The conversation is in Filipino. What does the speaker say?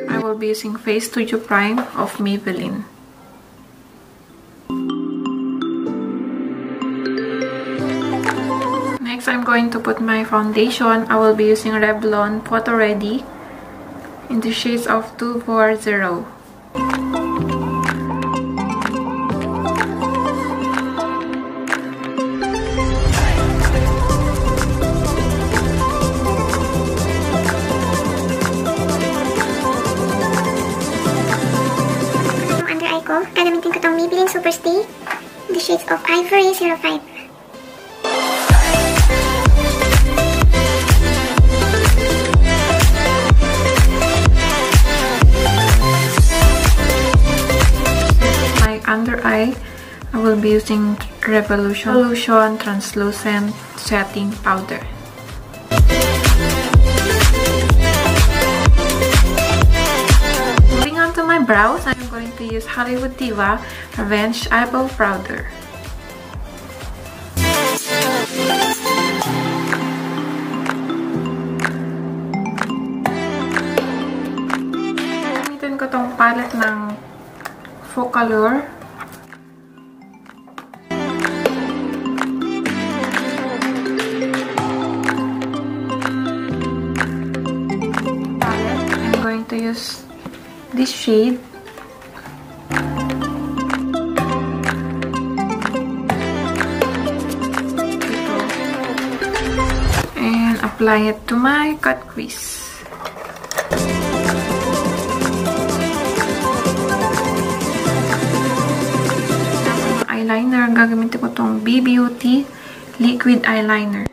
I will be using Face Studio Prime of Maybelline. Next, I'm going to put my foundation. I will be using Revlon Photo Ready in the shades of 240. Gagamitin ko tong Maybelline Super Stay in the shades of Ivory 05. My under eye, I will be using Revolution Translucent Setting Powder. Moving on to my brows, I'm going to use Hollywood Diva Revenge Eyebrow Powder. Gamitin ko tong palette ng Focallure. I'm going to use this shade. And apply it to my cut crease. Eyeliner, gagamitin ko tong B Beauty Liquid Eyeliner.